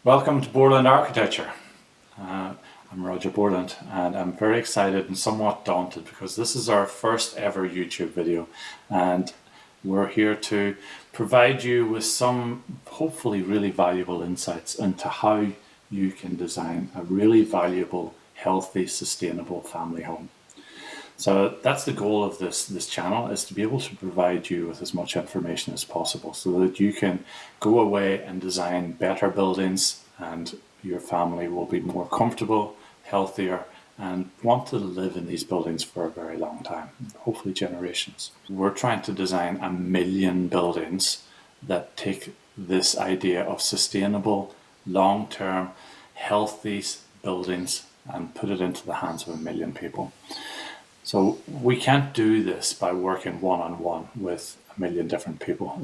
Welcome to Borland Architecture. I'm Roger Borland, and I'm very excited and somewhat daunted because this is our first ever YouTube video, and we're here to provide you with some hopefully really valuable insights into how you can design a really valuable, healthy, sustainable family home. So that's the goal of this channel, is to be able to provide you with as much information as possible so that you can go away and design better buildings and your family will be more comfortable, healthier, and want to live in these buildings for a very long time, hopefully generations. We're trying to design 1 million buildings that take this idea of sustainable, long-term, healthy buildings and put it into the hands of 1 million people. So we can't do this by working one-on-one with 1 million different people.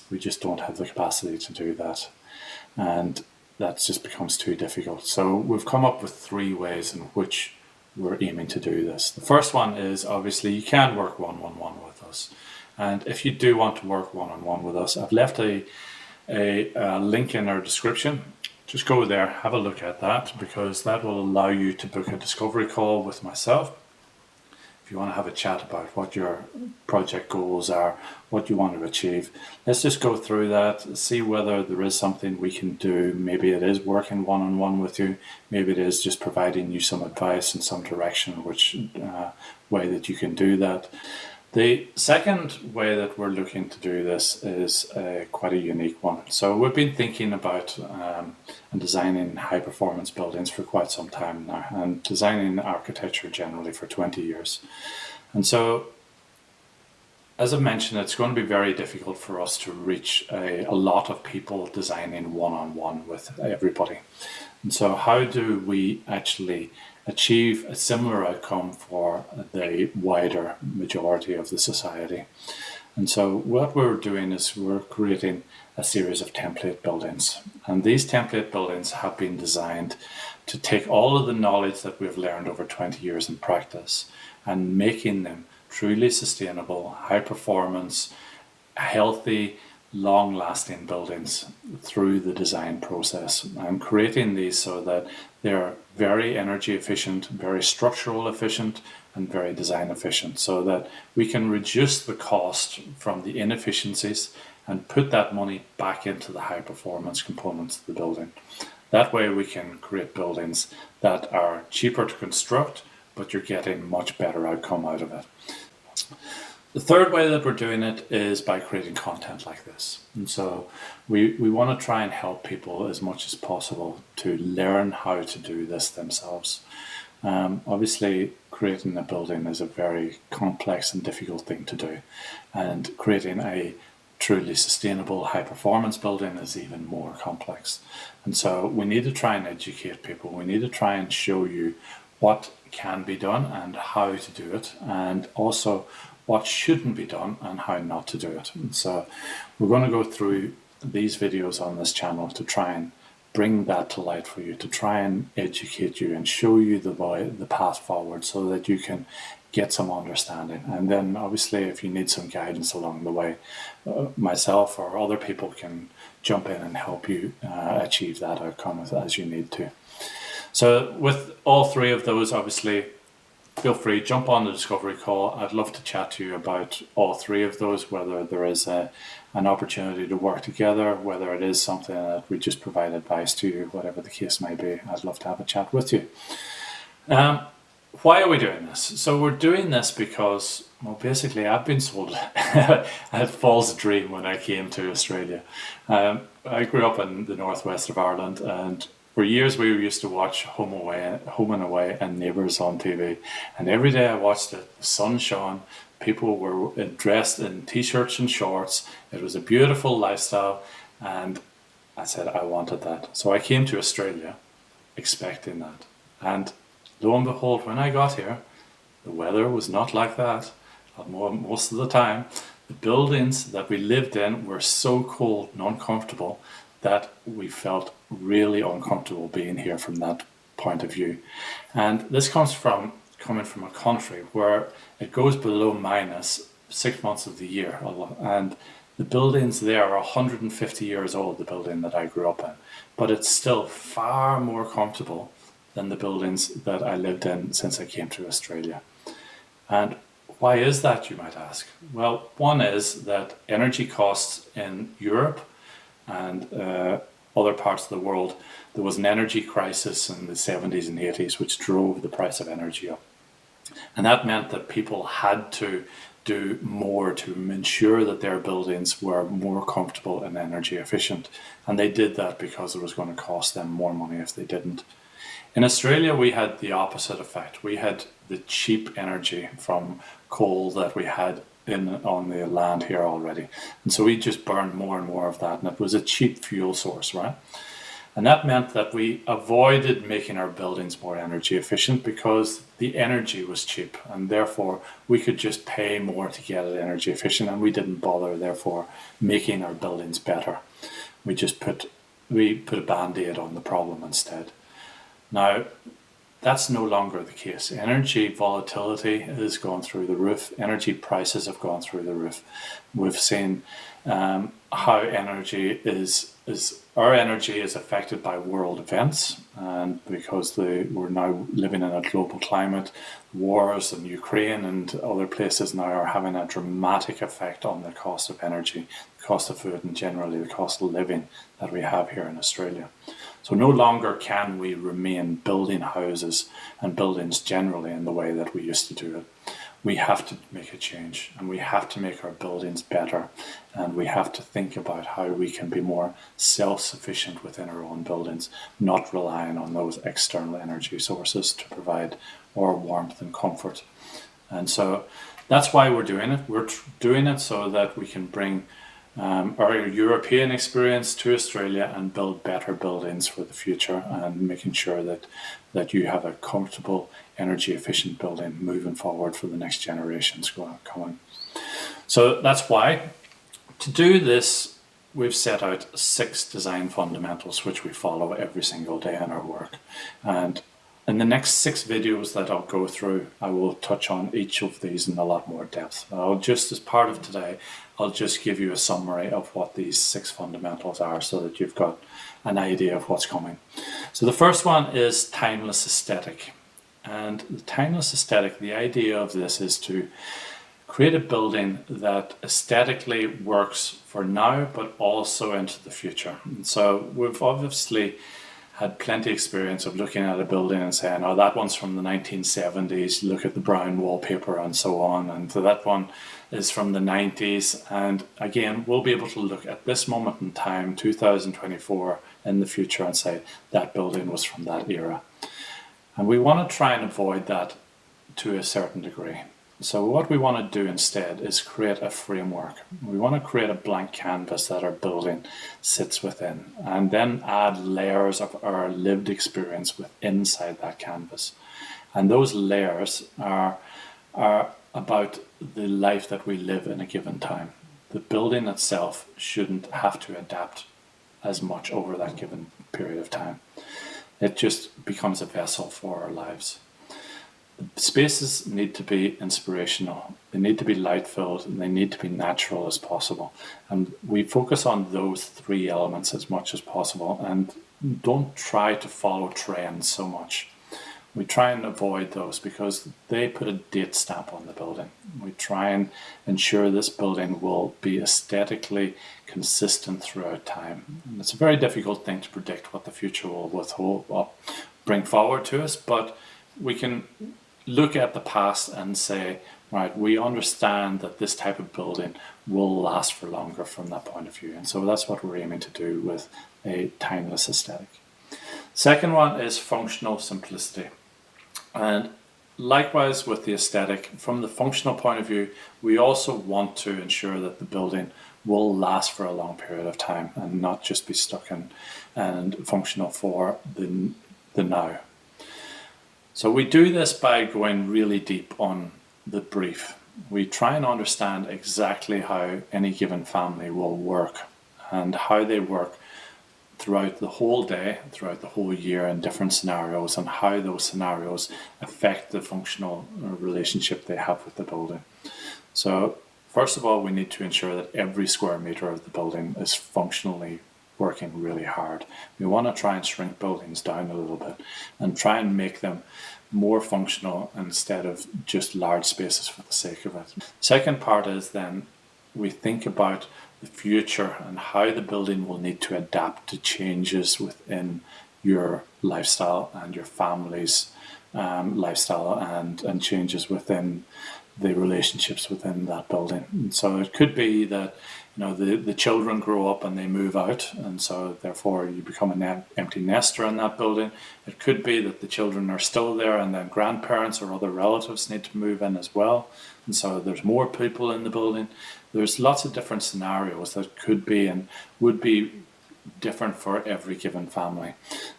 We just don't have the capacity to do that. And that just becomes too difficult. So we've come up with 3 ways in which we're aiming to do this. The first one is, obviously, you can work one-on-one with us. And if you do want to work one-on-one with us, I've left a link in our description. Just go there, have a look at that, because that will allow you to book a discovery call with myself. If you want to have a chat about what your project goals are, what you want to achieve, let's just go through that, see whether there is something we can do. Maybe it is working one-on-one with you. Maybe it is just providing you some advice and some direction, which way that you can do that. The second way that we're looking to do this is quite a unique one. So we've been thinking about and designing high-performance buildings for quite some time now, and designing architecture generally for 20 years. And so, as I mentioned, it's going to be very difficult for us to reach a lot of people designing one-on-one with everybody. And so how do we actually achieve a similar outcome for the wider majority of the society? And so what we're doing is we're creating a series of template buildings. And these template buildings have been designed to take all of the knowledge that we've learned over 20 years in practice and making them truly sustainable, high performance, healthy, long-lasting buildings through the design process, and creating these so that they're very energy efficient, very structural efficient, and very design efficient, so that we can reduce the cost from the inefficiencies and put that money back into the high performance components of the building. That way we can create buildings that are cheaper to construct, but you're getting much better outcome out of it. The third way that we're doing it is by creating content like this. And so we want to try and help people as much as possible to learn how to do this themselves. Obviously, creating a building is a very complex and difficult thing to do. And creating a truly sustainable high-performance building is even more complex. And so we need to try and educate people. We need to try and show you what can be done and how to do it, and also what shouldn't be done and how not to do it. And so we're going to go through these videos on this channel to try and bring that to light for you, to try and educate you and show you the path forward so that you can get some understanding. And then obviously if you need some guidance along the way, myself or other people can jump in and help you achieve that outcome as you need to. So with all 3 of those, obviously, feel free, jump on the discovery call. I'd love to chat to you about all 3 of those, whether there is an opportunity to work together, whether it is something that we just provide advice to you, whatever the case may be. I'd love to have a chat with you. Why are we doing this? So we're doing this because, well, basically I've been sold a false dream when I came to Australia. I grew up in the northwest of Ireland, and for years we used to watch Home and Away and Neighbours on TV, and every day I watched it, the sun shone, people were dressed in t-shirts and shorts. It was a beautiful lifestyle, and I said I wanted that. So I came to Australia expecting that, and lo and behold, when I got here, the weather was not like that. Most of the time, the buildings that we lived in were so cold and uncomfortable that we felt really uncomfortable being here from that point of view. And this comes from coming from a country where it goes below minus 6 months of the year, and The buildings there are 150 years old, the building that I grew up in, but it's still far more comfortable than the buildings that I lived in since I came to Australia. And why is that, you might ask? Well, one is that energy costs in Europe and other parts of the world, there was an energy crisis in the 70s and 80s which drove the price of energy up. And that meant that people had to do more to ensure that their buildings were more comfortable and energy efficient. And they did that because it was going to cost them more money if they didn't. In Australia, we had the opposite effect. We had the cheap energy from coal that we had on the land here already. And so we just burned more and more of that. And it was a cheap fuel source, right? And that meant that we avoided making our buildings more energy efficient because the energy was cheap. And therefore, we could just pay more to get it energy efficient. And we didn't bother, therefore, making our buildings better. We just put a Band-Aid on the problem instead. Now, that's no longer the case. Energy volatility has gone through the roof. Energy prices have gone through the roof. We've seen how our energy is affected by world events, and because we're now living in a global climate, wars in Ukraine and other places now are having a dramatic effect on the cost of energy, the cost of food, and generally the cost of living that we have here in Australia. So no longer can we remain building houses and buildings generally in the way that we used to do it. We have to make a change, and we have to make our buildings better, and we have to think about how we can be more self-sufficient within our own buildings, not relying on those external energy sources to provide our warmth and comfort. And so that's why we're doing it. We're doing it so that we can bring our European experience to Australia and build better buildings for the future, and making sure that you have a comfortable, energy efficient building moving forward for the next generations coming. So that's why, to do this, we've set out 6 design fundamentals which we follow every single day in our work. And in the next 6 videos that I'll go through, I will touch on each of these in a lot more depth. As part of today, I'll just give you a summary of what these 6 fundamentals are so that you've got an idea of what's coming. So the first one is timeless aesthetic. And the timeless aesthetic, the idea of this is to create a building that aesthetically works for now, but also into the future. And so we've obviously had plenty of experience of looking at a building and saying, oh, that one's from the 1970s, look at the brown wallpaper and so on, and so that one is from the 90s. And again, we'll be able to look at this moment in time, 2024, in the future, and say that building was from that era. And we want to try and avoid that to a certain degree. So what we want to do instead is create a framework. We want to create a blank canvas that our building sits within, and then add layers of our lived experience inside that canvas. And those layers are about the life that we live in a given time. The building itself shouldn't have to adapt as much over that given period of time. It just becomes a vessel for our lives. Spaces need to be inspirational, they need to be light filled, and they need to be natural as possible. And we focus on those 3 elements as much as possible, and don't try to follow trends so much. We try and avoid those because they put a date stamp on the building. We try and ensure this building will be aesthetically consistent throughout time. And it's a very difficult thing to predict what the future will bring forward to us, but we can look at the past and say, right, we understand that this type of building will last for longer from that point of view. And so that's what we're aiming to do with a timeless aesthetic. Second one is functional simplicity. And likewise with the aesthetic, from the functional point of view, we also want to ensure that the building will last for a long period of time and not just be stuck in and functional for the now. So we do this by going really deep on the brief. We try and understand exactly how any given family will work and how they work throughout the whole day, throughout the whole year in different scenarios, and how those scenarios affect the functional relationship they have with the building. So First of all, we need to ensure that every square meter of the building is functionally working really hard. We want to try and shrink buildings down a little bit and try and make them more functional instead of just large spaces for the sake of it. Second part is then we think about the future and how the building will need to adapt to changes within your lifestyle and your family's lifestyle and changes within the relationships within that building. And so it could be that the children grow up and they move out, and so therefore you become an empty nester in that building. It could be that the children are still there and then grandparents or other relatives need to move in as well, and so there's more people in the building. There's lots of different scenarios that could be and would be different for every given family.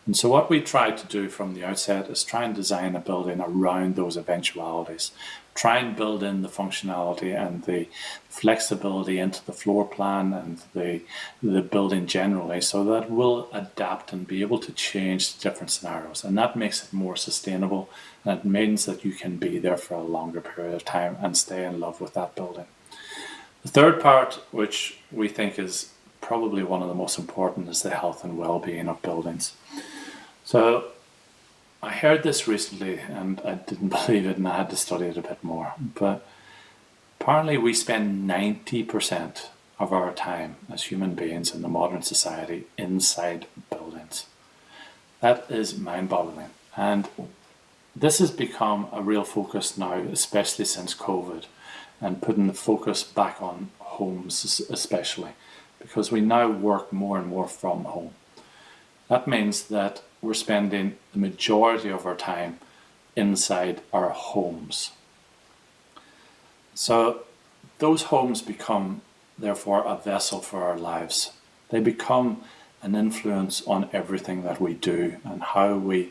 And so what we try to do from the outset is try and design a building around those eventualities. Try and build in the functionality and the flexibility into the floor plan and the building generally, so that we'll adapt and be able to change different scenarios. And that makes it more sustainable, and it means that you can be there for a longer period of time and stay in love with that building. The third part, which we think is probably one of the most important, is the health and well-being of buildings. So I heard this recently and I didn't believe it, and I had to study it a bit more. But apparently we spend 90% of our time as human beings in the modern society inside buildings. That is mind-boggling. And this has become a real focus now, especially since COVID, and putting the focus back on homes especially, because we now work more and more from home. That means that we're spending the majority of our time inside our homes. So those homes become, therefore, a vessel for our lives. They become an influence on everything that we do and how we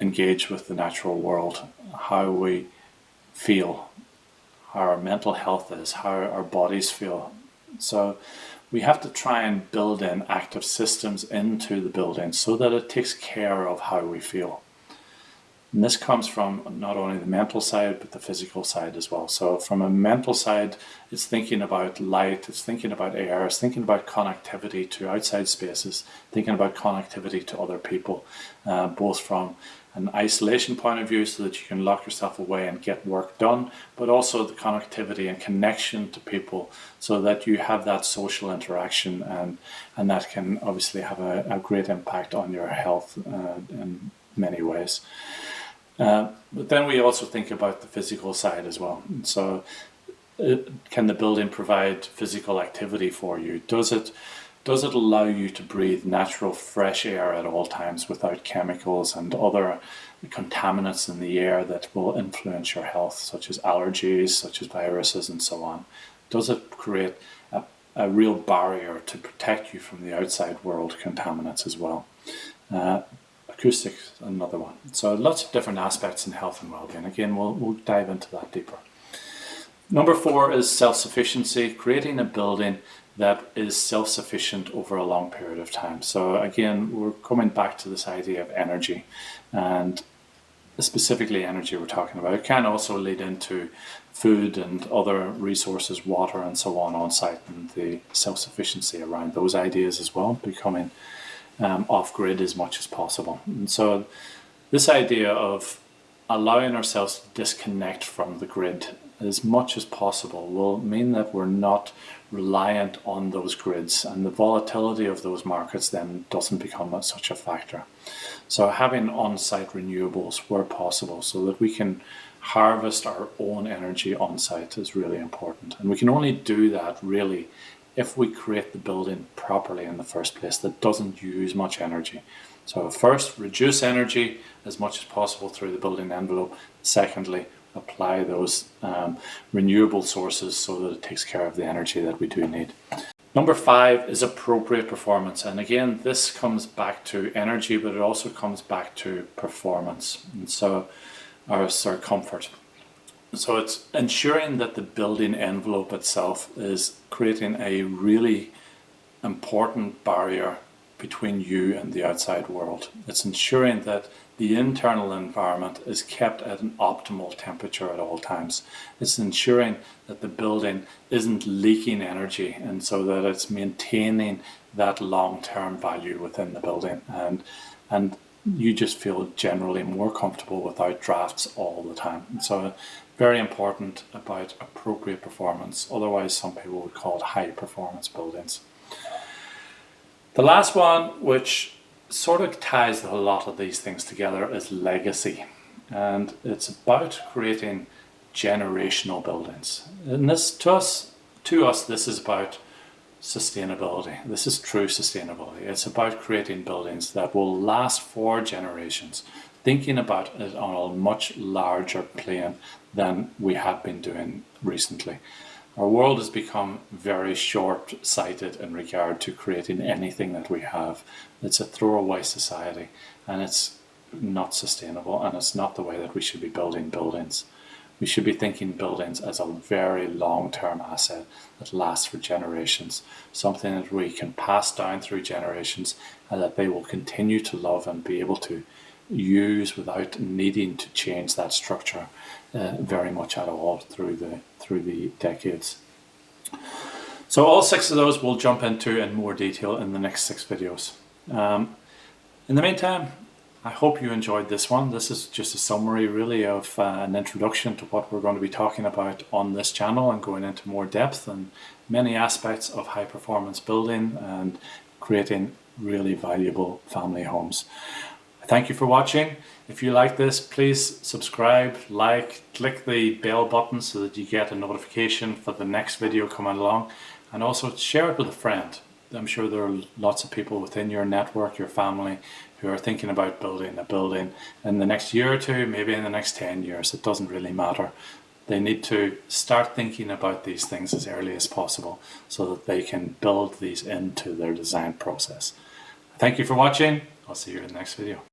engage with the natural world, how we feel, how our mental health is, how our bodies feel. So we have to try and build in active systems into the building so that it takes care of how we feel. And this comes from not only the mental side, but the physical side as well. So from a mental side, it's thinking about light, it's thinking about air, it's thinking about connectivity to outside spaces, thinking about connectivity to other people, both from an isolation point of view so that you can lock yourself away and get work done, but also the connectivity and connection to people so that you have that social interaction, and that can obviously have a great impact on your health in many ways. But then we also think about the physical side as well. So can the building provide physical activity for you? Does it allow you to breathe natural fresh air at all times without chemicals and other contaminants in the air that will influence your health, such as allergies, such as viruses and so on? Does it create a real barrier to protect you from the outside world contaminants as well? Acoustics, another one. So lots of different aspects in health and well-being. Again, we'll dive into that deeper. Number 4 is self-sufficiency, creating a building that is self-sufficient over a long period of time. So again, we're coming back to this idea of energy, and specifically energy we're talking about. It can also lead into food and other resources, water and so on site, and the self-sufficiency around those ideas as well, becoming off-grid as much as possible. And so this idea of allowing ourselves to disconnect from the grid as much as possible will mean that we're not reliant on those grids, and the volatility of those markets then doesn't become such a factor. So having on-site renewables where possible so that we can harvest our own energy on-site is really important. And we can only do that really if we create the building properly in the first place that doesn't use much energy. So first, reduce energy as much as possible through the building envelope. Secondly, apply those renewable sources so that it takes care of the energy that we do need. Number 5 is appropriate performance. And again, this comes back to energy, but it also comes back to performance. And so, our comfort. So it's ensuring that the building envelope itself is creating a really important barrier between you and the outside world. It's ensuring that the internal environment is kept at an optimal temperature at all times. It's ensuring that the building isn't leaking energy, and so that it's maintaining that long-term value within the building, and you just feel generally more comfortable without drafts all the time. And so very important about appropriate performance. Otherwise, some people would call it high performance buildings. The last one, which sort of ties a lot of these things together, is legacy. And it's about creating generational buildings. And this, to us, this is about sustainability. This is true sustainability. It's about creating buildings that will last for generations, thinking about it on a much larger plane than we have been doing recently. Our world has become very short-sighted in regard to creating anything that we have. It's a throwaway society, and it's not sustainable, and it's not the way that we should be building buildings. We should be thinking buildings as a very long-term asset that lasts for generations, something that we can pass down through generations and that they will continue to love and be able to use without needing to change that structure very much at all through the decades. So all 6 of those we'll jump into in more detail in the next 6 videos. In the meantime, I hope you enjoyed this one. This is just a summary really of an introduction to what we're going to be talking about on this channel, and going into more depth and many aspects of high performance building and creating really valuable family homes. Thank you for watching. If you like this, please subscribe, like, click the bell button so that you get a notification for the next video coming along, and also share it with a friend. I'm sure there are lots of people within your network, your family, who are thinking about building a building in the next year or two, maybe in the next 10 years. It doesn't really matter. They need to start thinking about these things as early as possible so that they can build these into their design process. Thank you for watching. I'll see you in the next video.